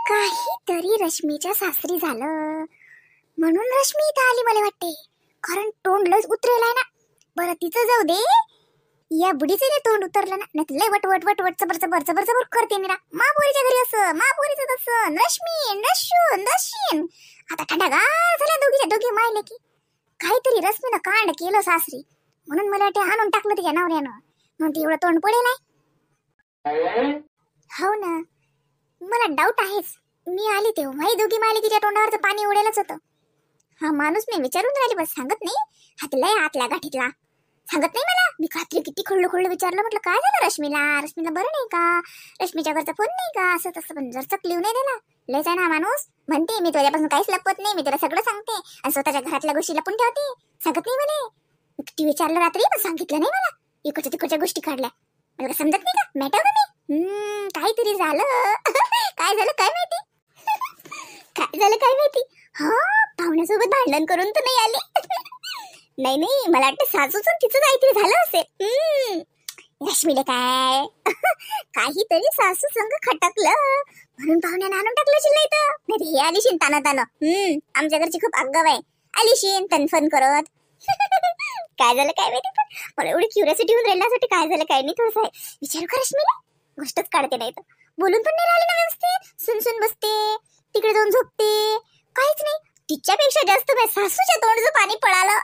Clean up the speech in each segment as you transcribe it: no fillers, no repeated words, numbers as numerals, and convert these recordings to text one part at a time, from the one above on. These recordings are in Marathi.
काहीतरी रश्मीच्या सासरी झालं म्हणून रश्मी इथं आली मला वाटते. कारण तोंड लयच उतरेल आहे ना. बरं तिचं जाऊ दे, या बुडीचं नाही तोंड उतरलं ना, नाही लय वट वट वट वट चबर चबर चबर चबर करते मी ना. महापोरीच्या घरी असं, महापोरीचं तसं, रश्मी नशून दशीन. आता थंडागार झाल्या दोघी मायले की काहीतरी रश्मीनं कांड केलं सासरी म्हणून मला वाटते आणून टाकलं तिच्या नवऱ्यानं, म्हणून ती एवढं तोंड पडेल आहे. हो ना, मला डाऊट आहेच. मी आली तेव्हा ही दोघी मायले तिच्या तोंडावरचं पाणी उडेलच होतं. हा माणूस मी विचारून राहिली बस सांगत नाही. हातलाय आतल्या गाठीतला सांगत नाही मला. मी रात्री किती खोळलं विचारलं, म्हटलं काय झालं रश्मीला बरं नाही का, रश्मीच्या घरचा फोन नाही का, असं तसं. पण जर चकलीव नाही दिला. लयच आहे ना माणूस. म्हणते मी तुझ्यापासून काहीच लपवत नाही, मी तुला सगळं सांगते आणि स्वतःच्या घरातल्या गोष्टी लपून ठेवते. सांगत नाही म्हणे. किती विचारलं रात्री पण सांगितलं नाही मला. इकडच्या तिकडच्या गोष्टी काढल्या. मला समजत नाही का मॅटर का मी. काहीतरी झालं. काय झालं काय माहिती. काय झालं काय माहिती. हा पाहुण्यासोबत भांडण करून तर नाही आली. नाही मला वाटतं सासूच तिचं काहीतरी झालं असेल. रश्मीला काय काहीतरी सासू संग खटकलं म्हणून पाहुण्यानं आणून टाकलं असेल. नाही हे आलीशीन ताना आमच्या घरची खूप आगाव आहे. आलीशीन तनफन करत. काय झालं काय माहिती. पण मला एवढी क्युरियोसिटी होऊन राहिल्यासाठी काय झालं काय नाही थोडंसं आहे विचारू का रश्मीला. गोष्टच काढते नाही तर बोलून पण नाही राहिली ना व्यवस्थित. सुनसून बसते तिकडे जाऊन झोपते. काहीच नाही. तिच्यापेक्षा जास्त माझ्या सासूच्या तोंडचं पाणी पळालं.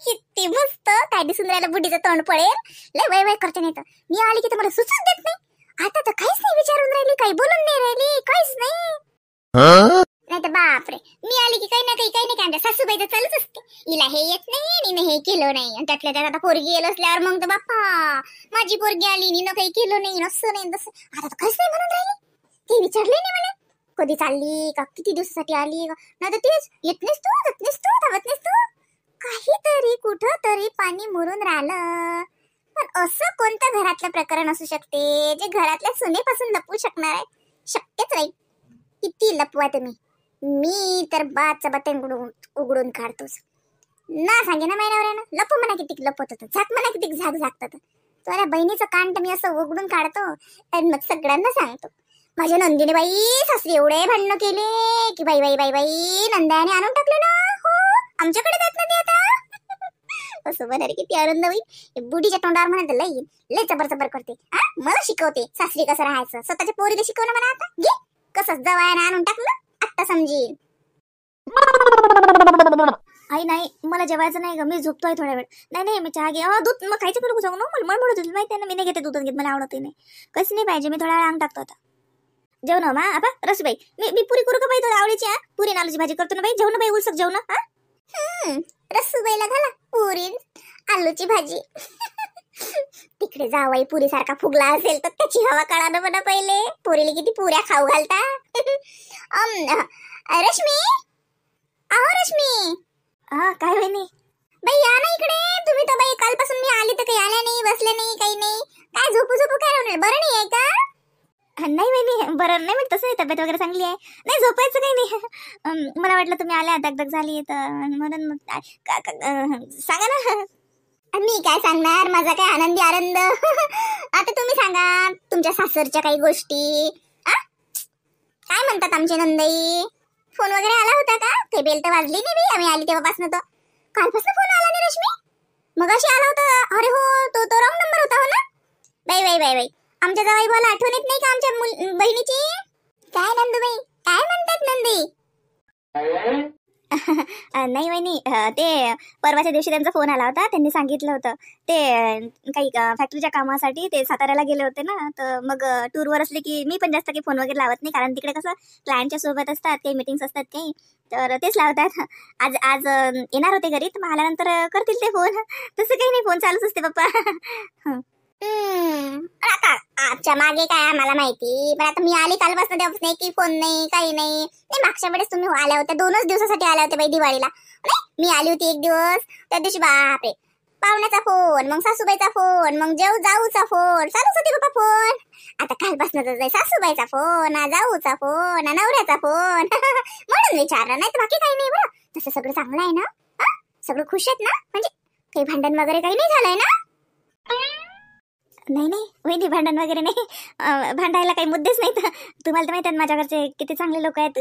किती मस्त. काय दिसून राहिलं बुडीचं तोंड पडेल. लय वय करते नाही तर मी आली की तर मला सुचूच देत नाही. आता तर काहीच नाही विचारून राहिली, काही बोलून नाही राहिली, काहीच नाही. नाही तर बापरे, मी आली की काही ना काही आमच्या सासूबाईचं चालूच असते. हिला हे येत नाही, हिनं हे केलं नाही, आणि त्यातल्या त्यात आता पोरगी येल असल्यावर मग तर बाप्पा माझी पोरगी आली, हिनं काही केलं नाही, असं नाही तसं. आता तर काहीच नाही म्हणून राहिली. ते विचारले नाही मला कधी चालली का, किती दिवसासाठी आली का. नाही तर तेच येत नाहीस तू, जात नाहीस तू, धावत नाहीस तू. काहीतरी कुठं तरी पाणी मुरून राहिलं. पण असं कोणतं घरातलं प्रकरण असू शकते जे घरातल्या सुनेपासून लपवू शकणार आहे. शक्यच नाही. किती लपवा तुम्ही. मी तर बात उघडून काढतोच ना. सांगे ना महिन्यावऱ्यानं लपू म्हणा किती लपवत होतं, झाक म्हणा किती झाक झाकतात. तुझ्या बहिणीचं कांट मी असं उघडून काढतो आणि मग सगळ्यांना सांगतो. माझ्या नंदिनी बाई सासरी एवढे भांडणं केले की बाई बाई बाई बाई नंदाने आणून टाकलं ना. हो आमच्याकडे जात ना ते आता. असं म्हणाले किती आनंद होईल. बुडीच्या तोंडावर म्हणत लय चबर करते. मला शिकवते सासरी कसं राहायचं. स्वतःच्या पोरीला शिकवणं म्हणा. आता घे कसं जवायनं आणून टाकलं आता समजेल. आई नाही मला जेवायचं नाही ग, मी झोपतोय थोड्या वेळ. नाही मी चहा घे. दूध मग खायचं करू जाऊ ना. मला म्हणत होती माहिती आहे ना, मी नाही घेते दूध घेत, मला आवडत नाही. कसं नाही पाहिजे. मी थोडा वेळ अंग टाकतो आता. जेवण मा आपा रसबाई मी पुरी करू का बाई. तुला आवडीची पुरी आलूची भाजी करतो ना बाई. जेवण बाई उलसक जेवण. रसूबाईला घाला पुरी आलूची भाजी. तिकडे जावाई पुरी सारखा फुगला असेल तर त्याची हवा काढा म्हणा पहिले. पुरीला किती पुऱ्या खाऊ घालता. रश्मी आहो रश्मी. काय बहिणी बाई या ना इकडे. तुम्ही तर बाई कालपासून मी आली तर काही आल्या नाही, बसल्या नाही, काही नाही. काय झोपू काय होणार. बरं नाही आहे का. नाही बहिणी बरं नाही. मी तसं नाही, तब्येत वगैरे चांगली आहे. नाही झोपायचं काही नाही. मला वाटलं तुम्ही आल्या दगदग झाली तर म्हणून सांगा ना. मी काय सांगणार, माझा काय आनंदी आनंद. आता तुम्ही सांगा तुमच्या सासरच्या काही गोष्टी. काय म्हणतात आमचे नंदाई. फोन वगैरे आला होता का. काही बेल तर वाजली नाही बाई आम्ही आली तेव्हापासून. तर कालपासून फोन आला नाही रश्मी. मग अशी आला होता. अरे हो तो रॉंग नंबर होता हो ना. बाई आमच्या जावाई बोला आठवण येत नाही का आमच्या बहिणीची. काय नंदूबाई काय म्हणतात नंदी. नाही वहिनी ते परवाच्या दिवशी त्यांचा फोन आला होता. त्यांनी सांगितलं होतं ते काही फॅक्टरीच्या कामासाठी ते साताऱ्याला गेले होते ना. तर मग टूरवर असले की मी पण जास्त काही फोन वगैरे लावत नाही, कारण तिकडे कसं क्लायंटच्या सोबत असतात, काही मीटिंग्स असतात काही, तर तेच लावतात. आज येणार होते घरी, तर आल्यानंतर करतील ते फोन. तसं काही नाही, फोन चालूच असते पप्पा. आता आजच्या मागे काय आम्हाला माहिती. पण आता मी आली कालपासून तेव्हाच नाही की फोन नाही काही नाही. मागच्या वेळेस तुम्ही आल्या होत्या 2च दिवसासाठी आल्या होत्या बाई दिवाळीला. मी आली होती 1 दिवस. त्या दिवशी बापरे पाहुण्याचा फोन, मग सासूबाईचा फोन, मग जाऊचा फोन, चालूच होती बाबा फोन. आता कालपासून तर सासूबाईचा फोन, जाऊचा फोन, नवऱ्याचा फोन. म्हणून विचारलं, नाही तर बाकी काही नाही. बरं तसं सगळं चांगलं आहे ना. सगळं खुश आहेत ना. म्हणजे काही भांडण वगैरे काही नाही झालंय ना. नाही नाही वहिनी, भांडण वगैरे नाही. भांडायला काही मुद्देच नाहीत. तुम्हाला तर माहिती आहे माझ्या घरचे किती चांगले लोक आहेत.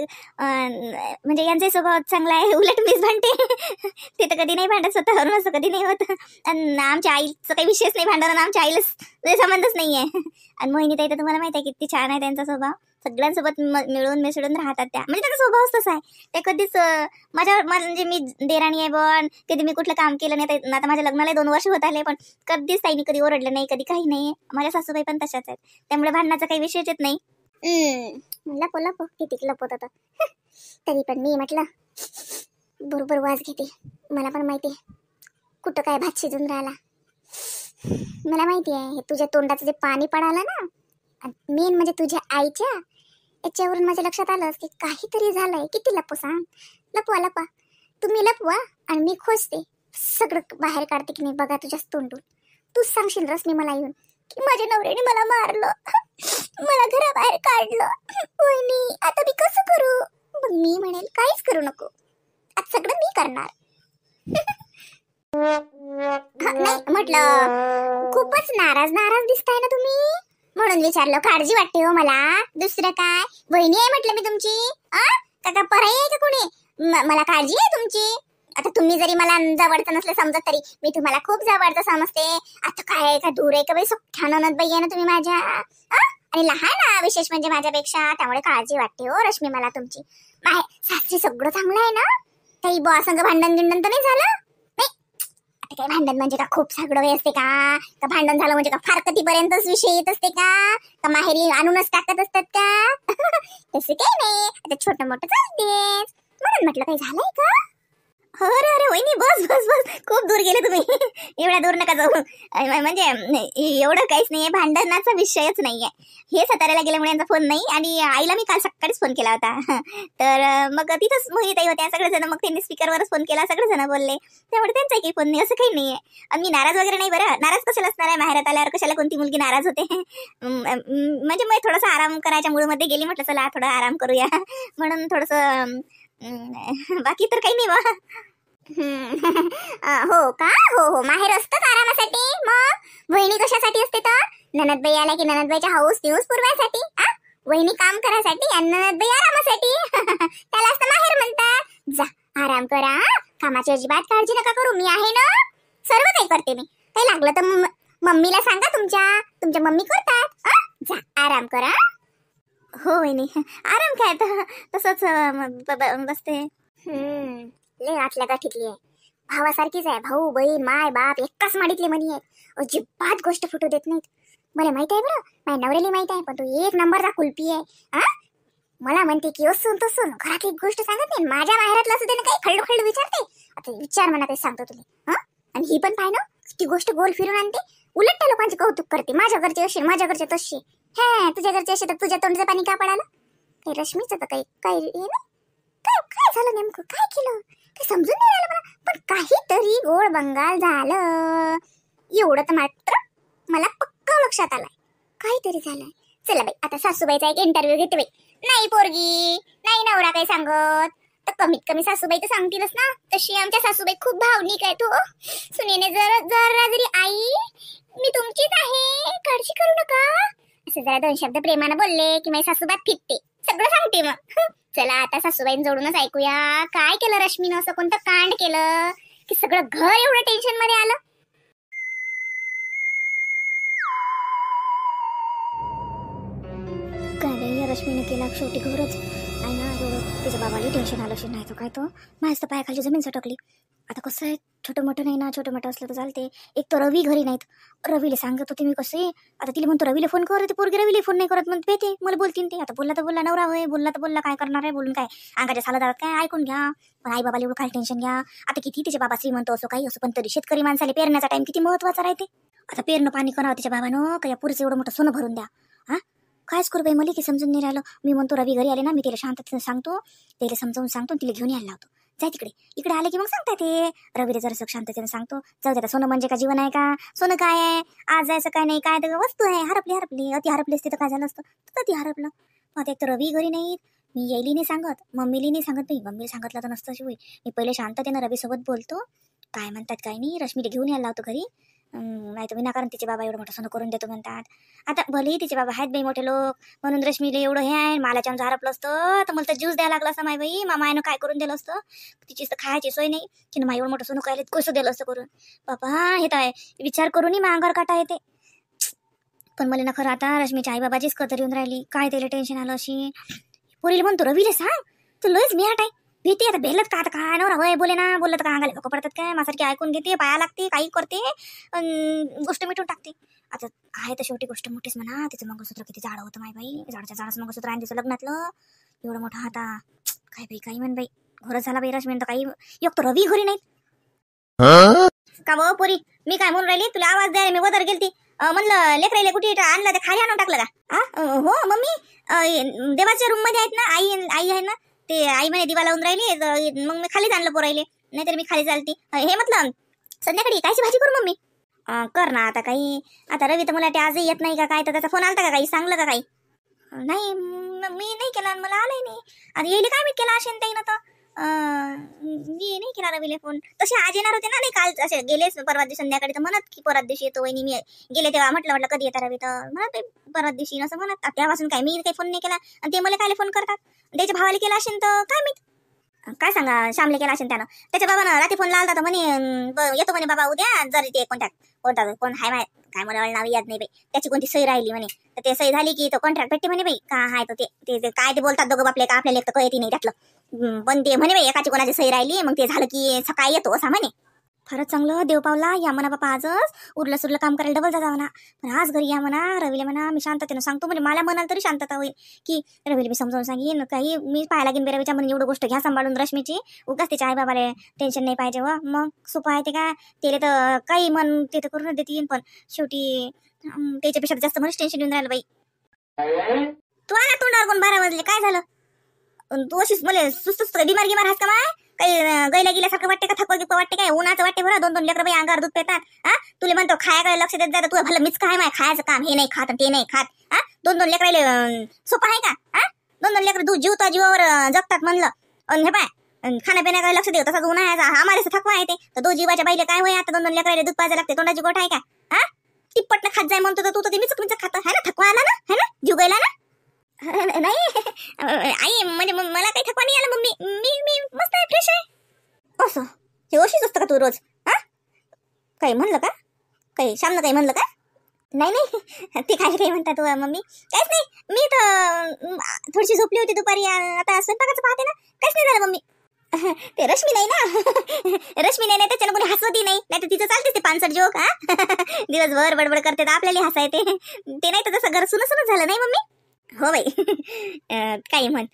म्हणजे यांचाही स्वभाव चांगला आहे. उलट मीच भांडते. ते तर कधी नाही भांडत, स्वतःवरून असं कधी नाही होत. आणि आमच्या आईचं काही विषयच नाही भांडण, आमच्या आईला संबंधच नाही आहे. आणि मोहिनी ताई तर तुम्हाला माहिती आहे किती छान आहे त्यांचा स्वभाव. सगळ्यांसोबत मिळून मिसळून राहतात त्या. म्हणजे त्याचा स्वभावच तसा आहे. ते कधीच माझ्यावर म्हणजे मी देराणी आहे पण कधी मी कुठलं काम केलं नाही. आता माझ्या लग्नाला 2 वर्ष होत आले पण कधीच ताईने कधी ओरडलं नाही, कधी काही नाही. माझ्या सासूबाई पण तशाच आहेत. त्यामुळे भांडणाचा काही विषयच येत नाही. लपो किती लपवत आता. तरी पण मी म्हटलं बरोबर वाज घेते. मला पण माहिती आहे कुठं काय भात शिजून राहिला. मला माहिती आहे हे तुझ्या तोंडाचं जे पाणी पडालं ना, मेन म्हणजे तुझ्या आईच्या, याच्यावरून माझ्या लक्षात आलं की काहीतरी झालंय. किती लपू सांग. लपवा तुम्ही लपवा आणि मी खोजते. सगळं बाहेर काढते की नाही बघा तुझ्याच तोंडून. तूच सांगशील रश्मी मला येऊन की माझ्या नवऱ्याने मला मारलं, मला घराबाहेर काढलं. वहिनी आता मी कसं करू. मग मी म्हणेल काहीच करू नको, आज सगळं मी करणार. नाही म्हटलं खूपच नाराज दिसताय ना तुम्ही, म्हणून विचारलं. काळजी वाटते हो मला, दुसरं काय. वहिनी आहे म्हटलं मी तुमची. का पराई आहे का कोणी. मला काळजी आहे तुमची. आता तुम्ही जरी मला जवळचं नसले समजत तरी मी तुम्हाला खूप जवळचं समजते. आता काय का दूर आहे का बाई, सख्या नणद बाई आहे ना तुम्ही माझ्या. आणि लहान ना विशेष म्हणजे माझ्यापेक्षा, त्यामुळे काळजी वाटते हो रश्मी मला तुमची. सासरी सगळं चांगलं आहे ना. काही बुवा संग भांडण तर नाही झालं. काय भांडण म्हणजे का खूप सगळं वेळ असते का भांडण झालं म्हणजे का फार कधीपर्यंतच विषय येत असते का माहेरी आणूनच टाकत असतात का. तसं काही नाही, आता छोटं मोठं चालतेच. म्हणून म्हटलं काही झालंय का. अरे वहिनी बस खूप दूर गेले तुम्ही. एवढ्या दूर नका जाऊ. म्हणजे एवढं काहीच नाहीये, भांडणाचा विषयच नाहीये. हे साताऱ्याला गेल्यामुळे यांचा फोन नाही. आणि आईला मी काल सकाळीच फोन केला होता. तर मग तिथंच मोहिनी ताई होत्या सगळेजण. मग त्यांनी स्पीकरवरच फोन केला, सगळेजण बोलले. त्यामुळे त्यांचा काही फोन नाही, असं काही नाहीये. आणि मी नाराज वगैरे नाही बरं. नाराज कशाला असणार आहे, माहेरात आल्यावर कशाला कोणती मुलगी नाराज होते. म्हणजे मी थोडासा आराम करायच्या मूडमध्ये गेली. म्हटलं चला थोडा आराम करूया म्हणून थोडस. बाकी तर काही नाही बा. हो का. हो माहेर असतात आरामासाठी. मग वहिनी कशासाठी असते तर. ननदबाई आल्या की ननदबाईच्या हाऊस दिवस पुरवायसाठी. वहिनी काम करायसाठी आणि ननदबाई आरामासाठी. त्याला असतं माहेर म्हणतात. जा आराम करा, कामाची अजिबात काळजी नका करू. मी आहे ना, सर्व काही करते मी. काही लागलं तर मम्मीला सांगा, तुमच्या मम्मी करतात. जा आराम करा. हो वहिनी आराम काय तर तसंच बसते. लय आतल्या गाठीतली आहे, भावासारखीच आहे. भाऊ बहीण माय बाप एकाच माडीतले मनी आहेत. अजिबात गोष्ट फुटू देत नाहीत. मला माहित आहे बरं, माझ्या नवऱ्याला माहित आहे. पण तो एक नंबरचा कुलपी आहे. मला म्हणते की असून तसून घरात एक गोष्ट सांगत नाही. माझ्या माहेरातलं असं त्याने काही खल्लू विचारते. आता विचार म्हणा काही सांगतो तुम्ही. आणि ही पण पाय ना ती गोष्ट गोल फिरून आणते. उलट त्या लोकांचे कौतुक करते. माझ्या घरचे असे, माझ्या घरचे तसे. तुझ्या घरचे असे तर तुझ्या तोंडचं पाणी का पडालं. काही रश्मीचं तर काही हे ना. काय झालं नेमकं, काय केलं ते समजून नाही आलं मला. पण काहीतरी गोळ बंगाल झालं एवढं तर मात्र मला पक्का लक्षात आलंय. काहीतरी झालंय. चला बाई आता सासूबाईचा एक इंटरव्ह्यू घेते बाई. नाही पोरगी नाही नवरा काही सांगत तर कमीत कमी सासूबाई तर सांगतीलच ना. तशी आमच्या सासूबाई खूप भावनिक आहे. तो सुनेने जरा जरी आई मी तुमचीच आहे, काळजी करू नका असं जरा 2 शब्द प्रेमानं बोलले की माझी सासूबाई फिटते. सगळं सांगते मग. चला आता सासूबाईन जोडूनच ऐकूया काय केलं रश्मीनं, असं कोणतं कांड केलं की सगळं घर एवढं टेन्शन मध्ये आलं. काय बाई रश्मीने केला शेवटी घरच आहे ना. एवढं तिच्या बाबाला टेन्शन आलं नाही तर काय. तो माझ्या पायाखाली जमीन सटकली. आता कसं आहे, छोटं मोठं नाही ना. छोटं मोठं असलं तर चालते. एक तर रवी घरी नाहीत. रवीला सांगत होते मी कसे. आता तिला म्हणतो रवीला फोन कर. ते पोरगी रवीला फोन नाही करत म्हणते ते मला बोलतील ते. आता बोलला तर बोलला नवरा होय, बोलला तर बोलला काय करणार आहे. बोलून काय अंगाच्या साला जातात काय. ऐकून घ्या. पण आई बाबाला एवढं काय टेन्शन घ्या. आता किती तिचे बाबा श्रीमंत असो काही असो पण तरी शेतकरी माणसाला पेरण्याचा टाइम किती महत्वाचा राहते. आता पेरणं पाणी करावं तिच्या बाबानं का या पुरीचं एवढं मोठं सोनं भरून द्या. कायच करू बाई मला की समजून नाही राहिलं. मी म्हणतो रवी घरी आले ना मी तिला शांततेने सांगतो, तिला समजावून सांगतो, तिला घेऊन यायला लावतो. जाय तिकडे. इकडे आले की मग सांगता ते रवीला जरा शांततेने सांगतो. जाऊ द्या सोनं म्हणजे का जीवन आहे का. सोनं काय आहे आज जायचं काय नाही. काय तर वस्तू आहे. हरपली अति हरपली असते तर काय झालं असतं. तर ती हरपलं. आता एक तर रवी घरी नाहीत. मी यायली नाही सांगत, मम्मीला नाही सांगत. नाही मम्मीला सांगितलं तर नसतं शिवाय. मी पहिले शांततेनं रवी सोबत बोलतो. काय म्हणतात काय नाही. रश्मीला घेऊन यायला लावतो घरी. नाही तर विनाकारण तिचे बाबा एवढं मोठं सोनं करून देतो म्हणतात. आता भलेही तिचे बाबा आहेत बाई मोठे लोक, म्हणून रश्मीला एवढं हे आहे, मालाच्या झारपलं असतं तर मला तर ज्यूस द्यायला लागला असं माय बाई. मामानं काय करून दिलं असतं, तिची तर खायची सोय नाही की मा एवढं मोठं सोनं काय कसं दिलं असतं करून. बाबा हे तर विचार करूनही मांगावर काटा येते. पण मला ना खरं आता रश्मीच्या आई बाबाचीच कदर येऊन राहिली. काय त्याला टेन्शन आलं अशी. पोरीला म्हणतो रवीले सांग, तू लयच मिहाट आहे. भीती आता भेलत का, आता काय नवरा वय बोले ना, बोलत का अंगाला लोक पडतात काय, माझ्यासारखी ऐकून घेते, पाया लागते, काही करते, गोष्ट मिटून टाकते. आता आहे तर शेवटी गोष्ट मोठीच म्हणा. तिचं मंगळसूत्र किती जाडं होतं माय बाई, जाडच्या जाडच मंगळसूत्र आहे तिचं लग्नातलं, एवढं मोठं हाता. काय बाई काही म्हण बाई, घरच झाला बाई रश्मी तर काही. एक तर रवी घरी नाही का बो पोरी. मी काय म्हणून राहिली, तुला आवाज द्यायला मी वदर गेलती. म्हणलं लेकरायला कुठे आणलं, ते खाली आणून टाकलं का? हो मम्मी, देवाच्या रूम मध्ये आहेत ना, आई आहे ना, ते आई म्हणे दिवा लावून राहिली, मग मी खालीच आणलं पोरायले, नाहीतर मी खाली चालती. हे म्हटलं संध्याकाळी कायची भाजी करू मम्मी? कर ना आता काही. आता रवी तर मला ते आजही येत नाही का काय, तर त्याचा फोन आलता का काही, सांगलं का काही? नाही मी नाही केला, मला आलंय नाही. आता येईल काय मी केला असेल त्याईनं तर. मी नाही केला रवीले फोन. तसे आज येणार होते ना, नाही काल असे गेलेच परवा दिवशी संध्याकाळी, तर म्हणत की परवा दिवशी येतो वहिनी. मी गेले तेव्हा म्हटलं कधी येतात रवी, तर म्हणत परवा दिवशी असं म्हणत. त्यापासून काय मी काही फोन नाही केला, आणि ते मला काय फोन करतात. त्याच्या भावाला केला असेल तर काय मी काय सांगा, श्यामले केला असेल त्यानं. त्याच्या बाबानं रात्री फोन लावला तर म्हणे येतो म्हणे बाबा उद्या, जर ते कोणता कोण हाय माय काय मला नाव याद नाही बाई, त्याची कोणती सही राहिली म्हणे, तर ते सही झाली की तो कॉन्ट्रॅक्ट भेटते म्हणे बाई. का हाय तर ते काय ते बोलतात दोघं बापले, का आपल्याला एक तर कळती नाही त्यातलं. पण ते म्हणे बाई एकाची कोणाची सही राहिली, मग ते झालं की सकाळी येतो असा म्हणे. फारच चांगलं देव पावला. या म्हणा बापा आजच उरलं सुरलं काम करायला डबल जाता म्हणा. पण आज घरी या म्हणा, रवीला म्हणा मी शांततेनं सांगतो, म्हणजे मला म्हणाल तरी शांतता होईल की रवीला मी समजावून सांगेन. काही मी पाहायला लागेन रवीच्या म्हणून एवढं गोष्ट घ्या सांभाळून रश्मीची. उगाच तिच्या आई बाबाला टेन्शन नाही पाहिजे. व मग सोपं आहे ते का, त्याला तर काही मन ते तर करून देतील, पण शेवटी त्याच्यापेक्षा जास्त मलाच टेन्शन येऊन राहिलं बाई. तू आला तोंडावर कोण 12 वाजले, काय झालं? तू अशीच मला सुस्त बिमार गिमार हास का माय? काही गैला गेल्यासारखं वाटते का, थकवा वाटते काय, उन्हाचं वाटते बरं. 2-2 लेकरं बाई अंगावर दूध पेतात. तुला म्हणतो खायाकडे लक्ष देत जा, तुला भलं मीच काय माय खायचं काम, हे नाही खात ते नाही खात. 2-2 लेकराले सोपं आहे का? 2-2 लेकरं दूध जीवता जीवावर जगतात म्हणलं. हे पाय खाण्यापिण्याकडे लक्ष देऊ, तसाच उन्हाळ्याचा आम्हाला थकवा आहे ते. तर 2 जीवाच्या बाईले काय होय, आता 2-2 लेकराले दूध पाहायला लागते, तोंडाची गोठ आहे का? तिप्पट खात जाय म्हणतो, तर तू तर ते मिचक खात आहे ना, थकवा आला ना, है ना, जीव गेला ना. नाही आई म्हणजे मला काही थकवा नाही आला मम्मी, मी मस्त आहे, फ्रेश आहे. असं हे अशीच असतं का तू रोज? काही म्हणलं का, काही श्यामनं काही म्हणलं का? नाही नाही ते काय काही म्हणतात मम्मी, काहीच नाही. मी तर थोडीशी झोपली होती दुपारी, आता स्वयंपाकाचं पाहते ना, काहीच नाही झालं मम्मी. ते रश्मी नाही ना, रश्मी नाही त्याच्यानं कोणी हसवती नाही, नाही तर तिचं चालते ते पानसट जोक. दिवसभर बडबड करते तर आपल्याला हसा येते, ते नाही तर तसं घर सुनच झालं नाही मम्मी. हो बाई काही म्हण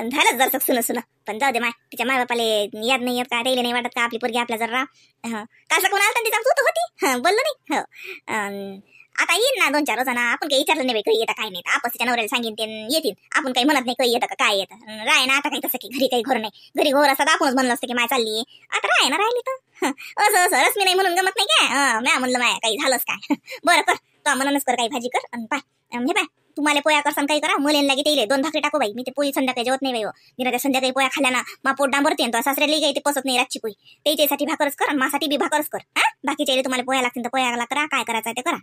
झालं जरसं सुन पण जाऊ दे माय, तिच्या माय बापाले याद नाही येत का, त्याला नाही वाटत का आपली पोरगी आपल्या जरा कसं कोण आलं तिचा तू होती बोललो नाही. हो आता येईन ना 2-4 रोजाना, आपण काही विचारलं नाही काही येतं काय नाही, आपण तिच्या नवऱ्याला सांगेन ते येतील. आपण काही म्हणत नाही काही येतं का काय येतं, राय ना आता काही तसं की घरी काही घर नाही, घरी घर असतात आपणच म्हणलं असतं की माय चालली, आता राय ना राहिली तर असं रश्मी नाही म्हणून गमत नाही काय. म्या म्हणलं माय काही झालंच काय. बरं कर तो म्हणूनच कर, काही भाजी कर आणि पाय हे पाय तुम्हाला पोया करसान काही करा, मुलेन लागे ते 2 भाकरी टाकू बाई. मी ते पोळी संध्याकाळी जेवत नाही बाई. मी त्या संध्याकाळी पोया खाल्या ना मा पोट डांबरते, तो सासऱ्याला काही ते पसत नाही रातची पोळी. त्याच्यासाठी भाकरच कर आणि माझ्यासाठी बी भाकरच कर. बाकीच्या तुम्हाला पोया लागतील तर पोयाला करा, काय करायचं ते करा.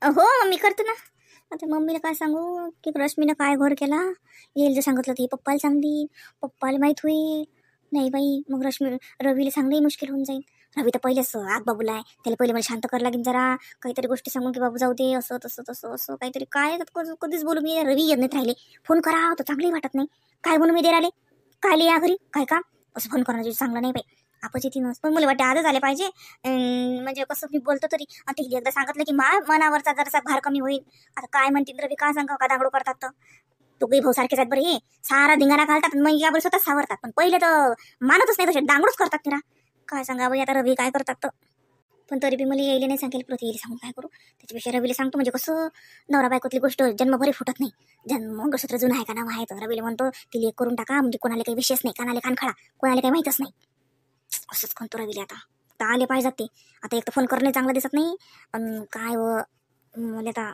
हो मम्मी करतो ना. आता मम्मीला काय सांगू की रश्मीनं काय घोर केला, येईल जर सांगितलं तर पप्पाला सांगली, पप्पाला माहित होईल. नाही बाई मग रवीला सांगणंही मुश्किल होऊन जाईल. रवी तर पहिलेच आग बाबूला आहे, त्याला पहिले मला शांत करायला लागेल जरा, काहीतरी गोष्टी सांगून की बाबू जाऊ दे, असं तसं तसं असं काहीतरी. काय कधीच बोलू मी, रवी येत नाहीत राहिले. फोन करा तर चांगली वाटत नाही, काय म्हणून मी दे राहिले काय या घरी काय काम, असं फोन करणं चांगलं नाही बाई. आपच येते नस, पण मला वाटते आजच आले पाहिजे. म्हणजे कसं मी बोलतो तरी आता एकदा सांगितलं की मनावरचा जरासा भार कमी होईल. आता काय म्हणतील रवी, काय सांगा का दांगडो करतात तर दोघे भाऊ सारखेच आहेत बरं. हे सारा धिंगाणा घालतात मग यावर स्वतः सावरतात, पण पहिले तर मानतच नाही, तसे दांगडूच करतात तिला. काय सांगा बाई आता रवी काय करतात तर. पण तरी बी मला यायला नाही सांगेल, प्रति येईल सांगून काय करू. त्याच्यापेक्षा रवीला सांगतो, म्हणजे कसं नवरा बायकोतली गोष्ट जन्मभरी फुटत नाही. मंगळसूत्र जुनं आहे का नाव आहे तर रवीला म्हणतो तिला एक करून टाका, म्हणजे कोणाला काही विशेष नाही, कानाले कान खडा, कोणाला काही माहीतच नाही. असंच कोणतो रवीला आता आले पाहिजेत ते. आता एक तर फोन करणं चांगलं दिसत नाही, पण काय मला आता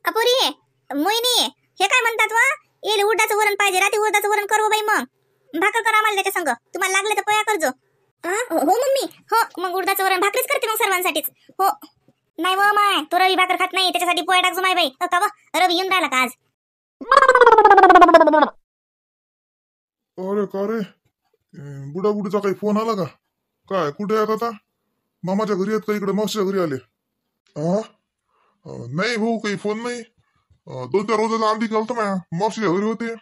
अपुरी मोहिनी हे काय म्हणतात वा, येईल उडदाचं वरण पाहिजे, रात्री उडदाचं वरण करव बाई, मग भाकर करा आम्हाला त्याच्या संग, तुम्हाला लागले तर पोया करजो. हो मम्मी हो, मग उडदाचं वरण भाकरीच करते मग सर्वांसाठीच. हो. नाही व माय, तो रवी भाकर खात नाही, त्याच्यासाठी पोळ्या टाकजो माय बाई. का व रवी येऊन राहिला का आज? अरे का रे बुडा बुडीचा काही फोन आला का? काय कुठे आहेत आता? मामाच्या घरी आहेत का इकडे मावशीच्या घरी आले? हा नाही भाऊ काही फोन नाही. 2-4 रोजाचा आधी केलं तर मावशीच्या घरी होते.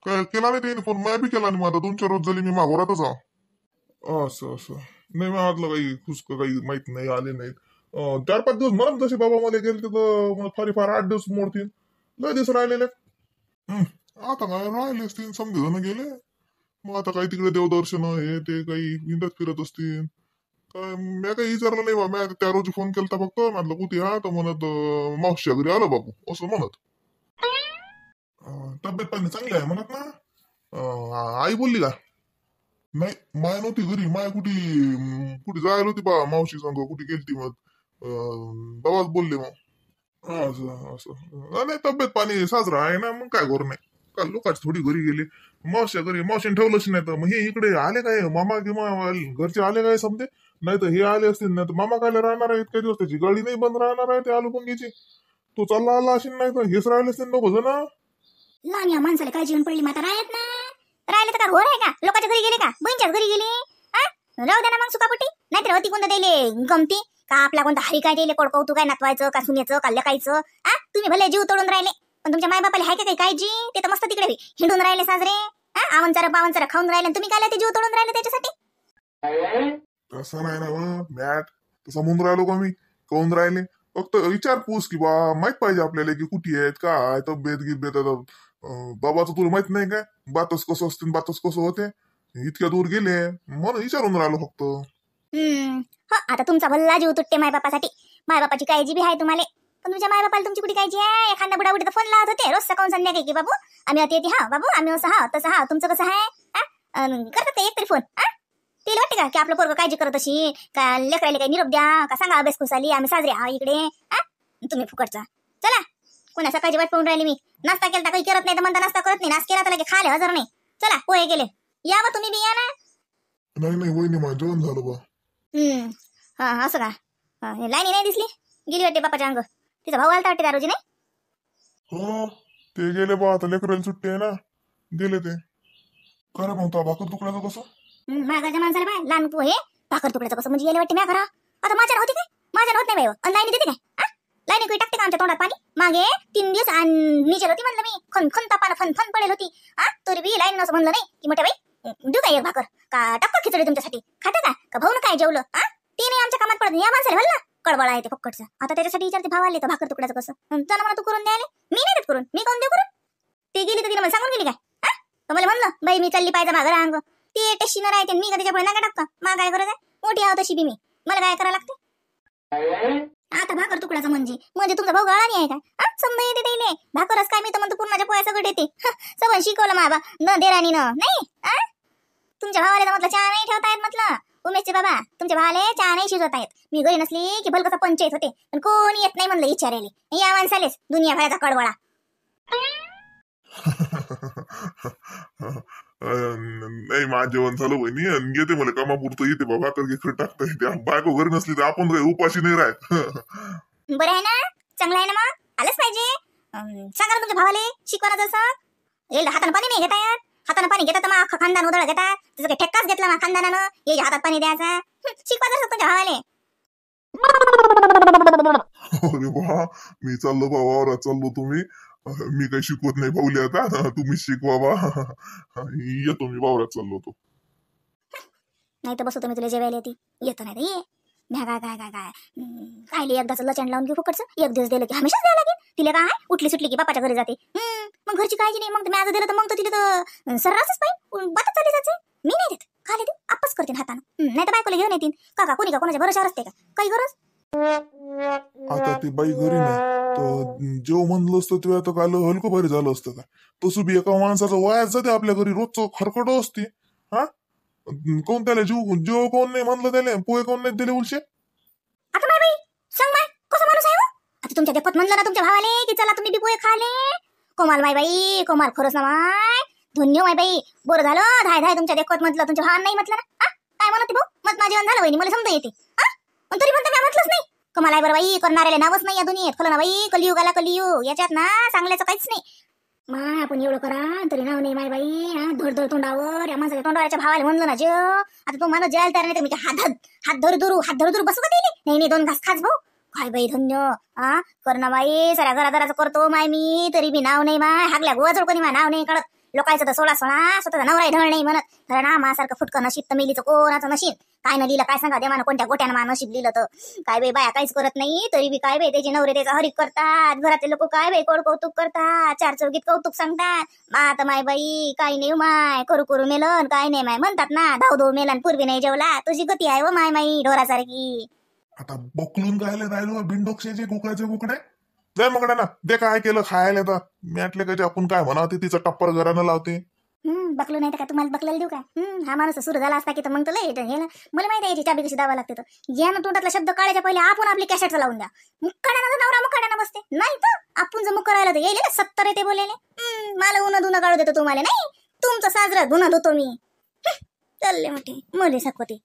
काय केला नाही त्याने फोन, मी बी केला नाही. माझा 2-4 रोज झाली मी माघोरातच आहो. असं असं नाही मी आतलं काही खुसक काही माहित नाही, आले नाहीत. 4-5 दिवस म्हणत जसे बाबा मला गेले तर फारी फार 8 दिवस मोडतील. लय दिवस राहिलेले. आता काय राहिले असतील, समजे जण गेले. मग आता काही तिकडे देवदर्शन हे ते काही इंडत फिरत असतील. काय मी काही विचारलं नाही बा. मी त्या रोजी फोन केला फक्त, म्हटलं कुठे हा तर म्हणत मावशीच्या घरी आलो बाबू असं म्हणत. तब्येत पाणी चांगली आहे म्हणत ना. आई बोलली का? नाही माय नव्हती घरी. माय कुठे जायला होती बा मावशी संग, कुठे गेलती मग बाबाच बोलले मग. असं असं नाही तब्येत पाणी साजरा आहे ना, मग काय करू नाही. काल लोकांची थोडी घरी गेले मावशीच्या घरी, मावशीने ठेवलंच नाही तर मग हे इकडे आले काय मामा किंवा घरचे आले काय समजे. नाही तर हे आले असतील, नाही तर मामा काय राहणार आहे इतक्या दिवस, त्याची गाडी नाही बंद राहणार आहे ते आलू पंगीची. तो चालला आला असेल, नाही तर हेच राहिले असतील नको जण. लहान या माणसाला काय जीवन पडली माता राहत ना. राहिले तर का घोर आहे का? लोकांच्या घरी गेले का? बहिणच्याच घरी गेले. राहू द्या ना मग सुकापट्टी. नाहीतर होती कोणतं द्यायले गमती का? आपला कोणता हरी काय द्यायले कोडकवतू काय नातवायचं का सुन्याचं का लेकायचं? तुम्ही भले जीव तोडून राहिले, पण तुमच्या मायबापाला हाय का काही काळजी? ते तर मस्त तिकडे हिंडून राहिले साजरे. आवंचर पावंचर खाऊन राहिले, तुम्ही काय ते जीव तोडून राहिले त्याच्यासाठी? तसं नाही ना मॅट, तसं म्हणून राहिलो का मी? कहून राहिले फक्त विचारपूस की बा माहित पाहिजे आपल्याला की कुठे आहेत काय तब्येत गिब्येत. बाबाचं तुला माहित नाही काय बातच कसं असते बातच कसं होते. इतक्या दूर गेले म्हणून विचारून राहिलो फक्त. हो आता तुमचा भल्ला जीव तुटते मायबापासाठी. मायबापाची काळजी बी आहे तुम्हाला, पण तुमच्या मायबापाला तुमची कुठे काळजी आहे? एखादा बुडा बुडी तर फोन लावत होते रोज सकाळून संध्याकाळी की बाबू आम्ही अति येते, हा बाबू आम्ही असं हा तसं हा, तुमचं कसं आहे करतात ते एक तरी फोन. तिला वाटते का की आपलं पोरगं काळजी करत अशी का? लेकरायला काही निरोप द्या का सांगा अभ्यास खुसाली आम्ही साजरे हा इकडे. तुम्ही फुकटचा चला. कोणा सकाळची वाट पाहून राहिली मी. नाश्ता केला काही करत नाही तर म्हणता नाश्ता करत नाही, नाश्ता केला तर लगे खाले हजर नाही. चला पोहे गेले या व तुम्ही बी या ना. नाही नाही वहिनी माझं जेवण झालं बा. हा असं का? लाईनी नाही दिसली, गेली वाटते बापाच्या अंग. तिचा भाऊ आलता वाटते त्या रोजी नाही? हो ते गेले बा, आता लेकराला सुट्टी आहे ना गेले ते. खरं म्हणतो भाकर तुकड्याचं कसं? मागाच्या माणसाला बाय लहान पोहे भाकर तुकड्याचं कसं म्हणजे गेले वाटते म्या खरा. आता माझ्या होती काय? माझ्या होत नाही बाई. लाईनी देते काय? लाईनी काही टाकते का आमच्या तोंडात पाणी? मागे 3 दिवस निचर होती म्हणलं मी, खन खन तापानं फन फन पडेल होती. तरी बी लाईन असं म्हणलं नाही की मोठ्या बाई देऊ काय एक भाकर का टाकतो खिचडी तुमच्यासाठी खाता का भाऊन काय जेवलं? ते नाही आमच्या कामात पडत या माणसाला भरला कळबळा आहे ते फक्कडचं. आता त्याच्यासाठी विचारते भाव आले तर भाकर तुकड्याचं कसं? चला मला तू करून द्यायला मी नाही देत करून, मी काऊन देऊ करून? ते गेली तर तिला मला सांगून गेली काय? तर मला म्हणलं बाई मी चालली पाहिजे मागं अंग ते टेशी न राहते, मी का त्याच्या पुढे नाका टाकतो? मा काय करत आहे मोठी आहो तशी बी मी, मला काय करायला लागते? आता भाकर तुकड्याचं म्हणजे तुमचा भाऊ गळा नाही आहे काय? समजा येते त्याला भाकरच काय? मी तर म्हणतो पूर्णाच्या पोया सगळं येते. सगळं शिकवलं मा न देरानी न नाही. तुमच्या भावाला तर म्हटलं चहा नाही ठेवता येत म्हटलं. उमेशचे बाबा तुमच्या भावाले चहा नाही शिजवता येत. मी घरी नसली की भलकसा पंचायत होते, पण कोणी येत नाही म्हणलं विचारायला. या माणसालेच दुनिया भराचा कडवळा. नाही माझं जेवण झालं बहिणी आणि येते मला कामापुरतं येते बाबा कर घेत टाकता येते. बायको घरी नसली तर आपण काही उपाशी नाही राहत. बरं आहे ना, चांगलं आहे ना, मग आलंच पाहिजे. सांगा ना तुमच्या भावाले शिकवा ना जसं. याला हातानं पाणी नाही घेता येत. हातानं पाणी घेतात मग अख्खा खानदान उधळ घेतात. त्याचं काही ठेक्काच घेतला मग खानदानानं याच्या हातात पाणी द्यायचा. शिकवा जसं तुमच्या भावाले. अरे बा मी चाललो बा वावरात चाललो. तुम्ही मी काही शिकवत नाही भाऊले आता तुम्ही शिकवा बा. येतो मी वावरात चाललो होतो. नाही तर बसतो मी तुला जेवायला येते. येतो नाही तर ये. म्या काय काय काय काय कायले एकदाच लचण लावून घेऊ फुकटचं. एक दिवस दिलं की हमेशाच द्यावं लागेल. तिला काय उठली सुटली की बापाच्या घरी जाते. मग घरची काळजी नाही. मग मी आज दिलं तर मग तर तिला तर सर्रासच पाहिजे बातच चालली जायचे. मी नाही देत खाली देऊ आपच करते हातानं. नाही तर बायकोला घेऊन येतील काका कोणी का कोणाच्या भरोशावर असते का काही गरज? आता ती बाई घरी नाही तर जेव म्हणलं असतं तेव्हा तर काल हलकं भारी झालं असतं का? तसं बी एका माणसाचं वायाच जाते आपल्या घरी रोजचं खरकट असते. कोण त्याला जेव कोण नाही म्हणलं त्याला पोहे कोण नाही दिले उलशे. आता माय बाई सांग माय कसं माणूस आहे? आता तुमच्या देखत म्हणलं ना तुमच्या भावाले की चला तुम्ही बी पोहे खाले. कोमाल माय बाई कोमाल खरंच ना माय धन्य माय बाई. बोर झालं धाय धाय तुमच्या देखवत म्हटलं, तुमच्या भावान नाही म्हटलं ना. काय म्हणत भाऊ, मत माझे जेवण झालं वहिनी, मला समजा येते. पण तरी पण म्हटलंच नाही. कमाला बरं बाई, करणाऱ्याला नावच नाही या दुनियेत. खलं ना बाई, कलियुगाला कलियुग, याच्यात ना चांगल्याचं काहीच नाही. माय आपण एवढं करा तरी नाव नाही माय बाई. धड धड तोंडावर या माणसाच्या तोंडावरच्या भावाला म्हणलं ना जे, आता तो माणूस जेवायला तयार नाही तर मी हात धरू बसू का दिली नाही. 2 घास खाच भाऊ. काय बाई धन्य. करणा बाई, साऱ्या घरादाराचं करतो माय मी, तरी बी नाव नाही माय. हागल्या गोवाजवळ कोणी माय नाव नाही कळत. लोकांचं तर 16 स्वतःचा नवराही ढळ नाही म्हणत. खरं ना मासारखं फुटकं नशीब तर मेलीचं कोणाचं नशीब. काय न लिहिलं काय सांगा देवानं, कोणत्या गोट्यानं मा नशीब लिहिलं तर. काय बाई बाया काहीच करत नाही, तरी बी काय बाई त्याचे नवरे त्याचा हरिक करतात. घरातले लोक काय बाई कोड कौतुक करतात, 4 चौघीत कौतुक सांगतात. आता माय बाई काही नाही माय, करू मेलन काय नाही माय. म्हणतात ना धाव मेलन पूर्वी नाही जेवला. तुझी गती आहे व माय माई ढोरासारखी. आता बकलून गायला राहिलो बिनडोक्षाचे कुकडे जाय मग ना. दे काय केलं खायला तर मॅटले का आपण काय म्हणावते तिचं टप्पर घरानं लावते. बकलो नाही तर काय तुम्हाला बकलायला देऊ काय. हा माणूस सुरू झाला असता की तर मग तुला हे ना मला माहिती आहे याची चाबी कशी दावा लागते. तर यानं तोंडातला शब्द काढायच्या पहिले आपण आपली कॅसेट लावून द्या. मुक्काड्यानं नवरा मुक्काड्यानं बसते नाही तर आपण जर मुक्क राहिला तर येईल ना 70 येते बोलेले. मला उन्हा काढू देतो तुम्हाला नाही, तुमचं साजरा धुणं धुतो मी. चालले मोठे मले साखवते.